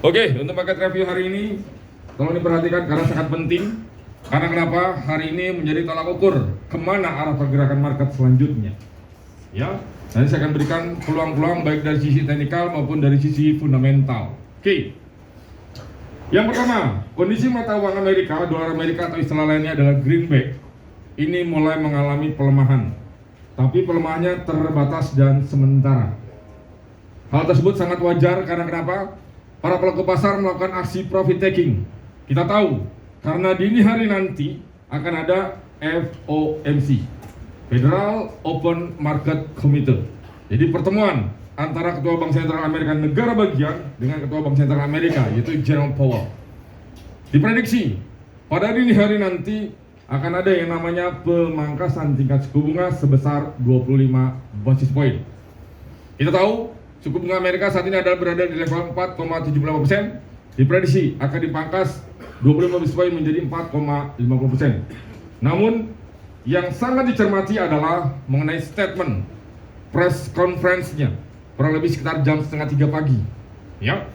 Oke, untuk market review hari ini tolong diperhatikan karena sangat penting. Karena kenapa? Hari ini menjadi tolak ukur kemana arah pergerakan market selanjutnya. Ya, nanti saya akan berikan peluang-peluang baik dari sisi teknikal maupun dari sisi fundamental. Oke. Yang pertama, kondisi mata uang Amerika, dolar Amerika atau istilah lainnya adalah greenback. Ini mulai mengalami pelemahan, tapi pelemahannya terbatas dan sementara. Hal tersebut sangat wajar karena kenapa? Para pelaku pasar melakukan aksi profit taking. Kita tahu karena dini hari nanti akan ada FOMC, Federal Open Market Committee. Jadi pertemuan antara Ketua Bank Sentral Amerika negara bagian dengan Ketua Bank Sentral Amerika, yaitu Jerome Powell. Diprediksi pada dini hari nanti akan ada yang namanya pemangkasan tingkat suku bunga sebesar 25 basis point. Kita tahu suku bunga Amerika saat ini adalah berada di level 4,75%. Diprediksi akan dipangkas 25 basis point menjadi 4,50%. Namun yang sangat dicermati adalah mengenai statement press conference-nya, kurang lebih sekitar jam setengah 3 pagi, ya,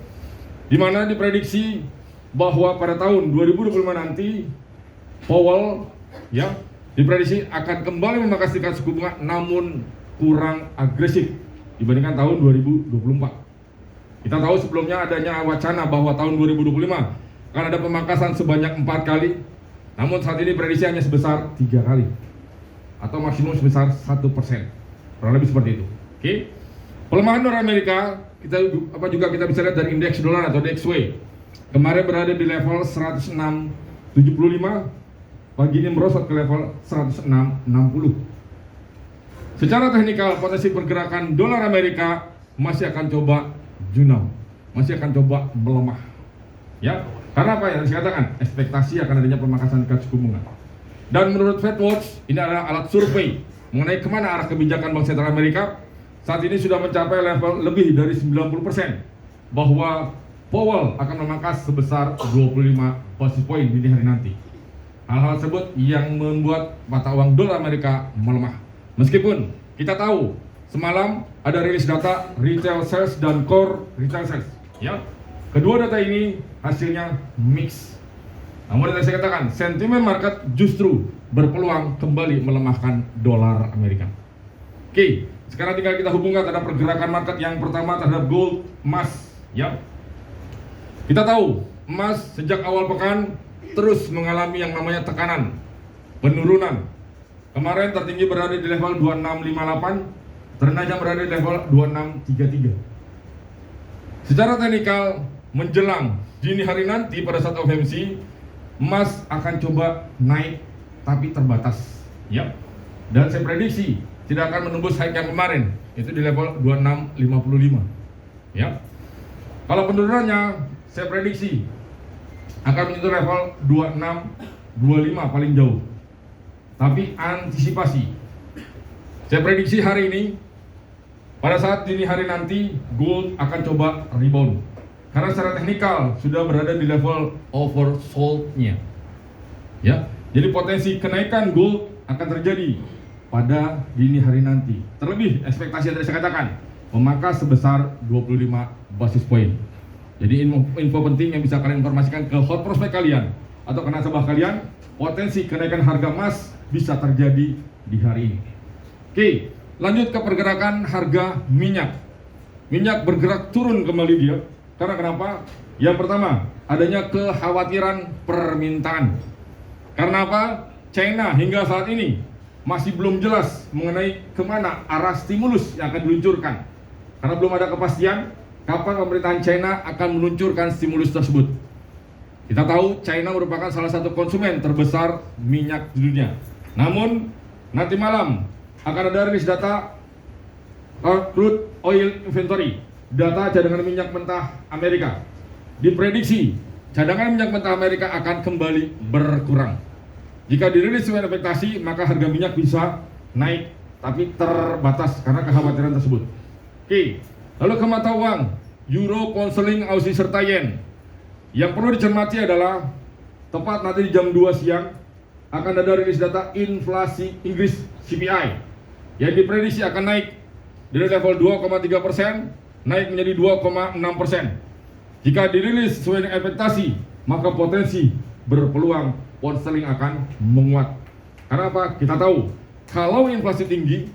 di mana diprediksi bahwa pada tahun 2025 nanti Powell, ya, diprediksi akan kembali memangkas tingkat suku bunga, namun kurang agresif dibandingkan tahun 2024. Kita tahu sebelumnya adanya wacana bahwa tahun 2025 akan ada pemangkasan sebanyak 4 kali, namun saat ini prediksi hanya sebesar 3 kali atau maksimum sebesar 1%, kurang lebih seperti itu. Oke. Pelemahan dolar Amerika kita bisa lihat dari indeks dolar atau DXY. Kemarin berada di level 106.75, pagi ini merosot ke level 106.60. Secara teknikal, potensi pergerakan dolar Amerika masih akan coba junam, masih akan coba melemah. Ya, karena apa yang saya katakan? Ekspektasi akan adanya pemangkasan tingkat suku bunga. Dan menurut FedWatch, ini adalah alat survei mengenai kemana arah kebijakan Bank Sentral Amerika. Saat ini sudah mencapai level lebih dari 90% bahwa Powell akan memangkas sebesar 25 basis point di hari nanti. Hal-hal tersebut yang membuat mata uang dolar Amerika melemah. Meskipun kita tahu semalam ada rilis data retail sales dan core retail sales, ya. Kedua data ini hasilnya mix. Namun yang saya katakan, sentimen market justru berpeluang kembali melemahkan dolar Amerika. Oke, sekarang tinggal kita hubungkan terhadap pergerakan market yang pertama terhadap gold, emas, ya. Kita tahu emas sejak awal pekan terus mengalami yang namanya tekanan, penurunan. Kemarin tertinggi berada di level 2658, terendahnya berada di level 2633. Secara teknikal menjelang dini hari nanti pada saat FOMC, emas akan coba naik tapi terbatas, ya. Dan saya prediksi tidak akan menembus high yang kemarin, itu di level 2655, ya. Kalau penurunannya saya prediksi akan menyentuh level 2625 paling jauh. Tapi antisipasi, saya prediksi hari ini pada saat dini hari nanti gold akan coba rebound karena secara teknikal sudah berada di level oversold-nya, ya. Jadi potensi kenaikan gold akan terjadi pada dini hari nanti. Terlebih ekspektasi yang tadi saya katakan memangkas sebesar 25 basis point. Jadi info penting yang bisa kalian informasikan ke hot prospect kalian atau ke nasabah kalian, potensi kenaikan harga emas bisa terjadi di hari ini. Oke, lanjut ke pergerakan harga minyak. Minyak bergerak turun kembali dia. Karena kenapa? Yang pertama, adanya kekhawatiran permintaan. Karena apa? China hingga saat ini masih belum jelas mengenai kemana arah stimulus yang akan diluncurkan. Karena belum ada kepastian kapan pemerintahan China akan meluncurkan stimulus tersebut. Kita tahu China merupakan salah satu konsumen terbesar minyak di dunia. Namun nanti malam akan ada rilis data crude oil inventory, data cadangan minyak mentah Amerika. Diprediksi cadangan minyak mentah Amerika akan kembali berkurang. Jika dirilis sesuai ekspektasi, maka harga minyak bisa naik, tapi terbatas karena kekhawatiran tersebut. Oke, lalu ke mata uang Euro, Pound, Aussie serta Yen. Yang perlu dicermati adalah tepat nanti di jam 2 siang akan ada rilis data inflasi Inggris CPI yang diprediksi akan naik dari level 2,3% naik menjadi 2,6%. Jika dirilis sesuai dengan ekspektasi, maka potensi berpeluang pound sterling akan menguat. Karena apa? Kita tahu, kalau inflasi tinggi,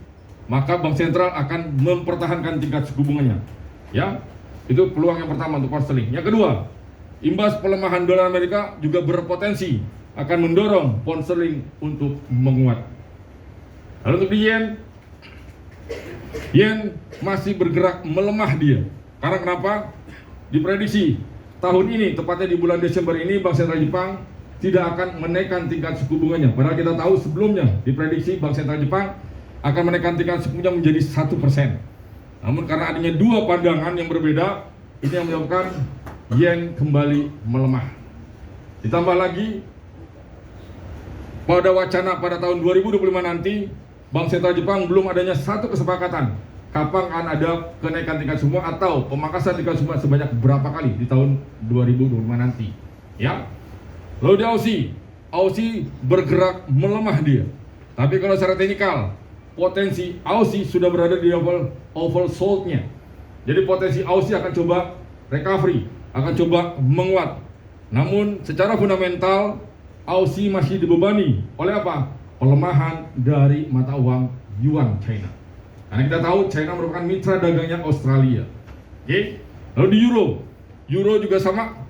maka bank sentral akan mempertahankan tingkat suku bunganya. Ya, itu peluang yang pertama untuk pound sterling. Yang kedua, imbas pelemahan dolar Amerika juga berpotensi akan mendorong pound sterling untuk menguat. Lalu untuk di yen masih bergerak melemah dia. Karena kenapa? Diprediksi tahun ini, tepatnya di bulan Desember ini, Bank Sentral Jepang tidak akan menaikkan tingkat suku bunganya. Padahal kita tahu sebelumnya diprediksi Bank Sentral Jepang akan menaikkan tingkat suku bunga menjadi 1%. Namun karena adanya dua pandangan yang berbeda, ini yang menyebabkan yen kembali melemah. Ditambah lagi, pada wacana pada tahun 2025 nanti, Bank Sentral Jepang belum adanya satu kesepakatan kapan akan ada kenaikan tingkat suku bunga atau pemangkasan tingkat suku bunga sebanyak berapa kali di tahun 2025 nanti. Ya. Lalu di Aussie bergerak melemah dia. Tapi kalau secara teknikal, potensi Aussie sudah berada di level oversold-nya. Jadi potensi Aussie akan coba recovery, akan coba menguat. Namun secara fundamental Aussie masih dibebani oleh apa? Pelemahan dari mata uang Yuan China. Karena kita tahu China merupakan mitra dagangnya Australia. Oke. Lalu di Euro juga sama.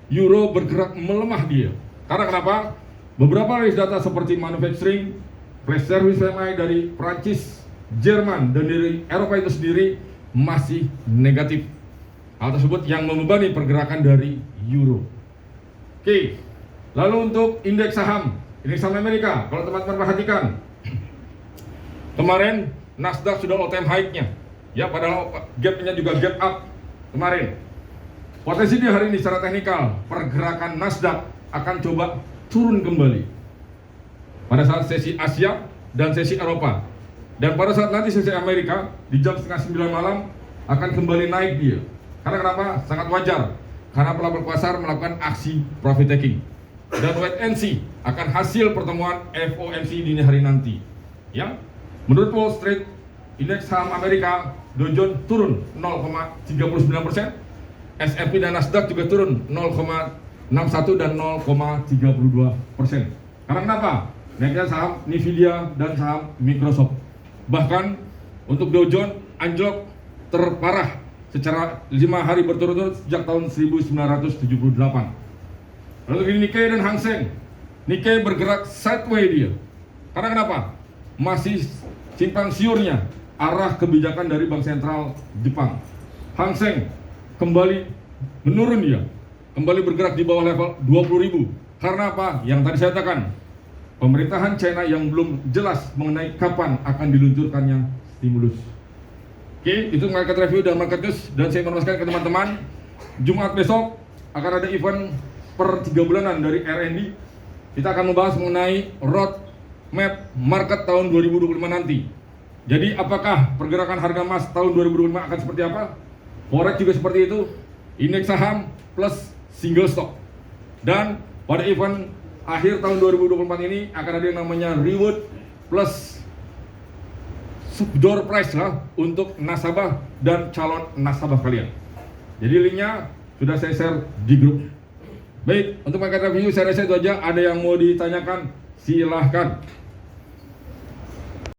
Euro bergerak melemah dia. Karena kenapa? Beberapa rilis data seperti manufacturing, flash service PMI dari Prancis, Jerman, dan dari Eropa itu sendiri masih negatif. Hal tersebut yang membebani pergerakan dari Euro. Oke. Lalu untuk indeks saham Amerika, kalau teman-teman perhatikan, kemarin Nasdaq sudah all time high-nya, ya, padahal gap-nya juga gap up kemarin. Potensi di hari ini secara teknikal, pergerakan Nasdaq akan coba turun kembali pada saat sesi Asia dan sesi Eropa. Dan pada saat nanti sesi Amerika, di jam setengah 9 malam, akan kembali naik dia. Karena kenapa? Sangat wajar, karena pelaku pasar melakukan aksi profit taking. Dan wait and see akan hasil pertemuan FOMC dini hari nanti. Ya, menurut Wall Street, indeks saham Amerika Dow Jones turun 0,39%, S&P dan Nasdaq juga turun 0,61 dan 0,32%. Karena kenapa? Naiknya saham Nvidia dan saham Microsoft. Bahkan untuk Dow Jones anjlok terparah secara 5 hari berturut-turut sejak tahun 1978. Lalu di Nikkei dan Hang Seng, Nikkei bergerak sideways dia. Karena kenapa? Masih simpang siurnya arah kebijakan dari Bank Sentral Jepang. Hang Seng kembali menurun dia, kembali bergerak di bawah level 20.000. Karena apa? Yang tadi saya katakan, pemerintahan China yang belum jelas mengenai kapan akan diluncurkannya stimulus. Oke, itu market review dan market news. Dan saya informasikan ke teman-teman, Jumat besok akan ada event per 3 bulanan dari R&D. Kita akan membahas mengenai roadmap market tahun 2025 nanti. Jadi apakah pergerakan harga emas tahun 2025 akan seperti apa? Forex juga seperti itu, indeks saham plus single stock. Dan pada event akhir tahun 2024 ini akan ada yang namanya reward plus door price lah untuk nasabah dan calon nasabah kalian. Jadi linknya sudah saya share di grup. Baik, untuk market review saya rasa itu aja. Ada yang mau ditanyakan? Silahkan.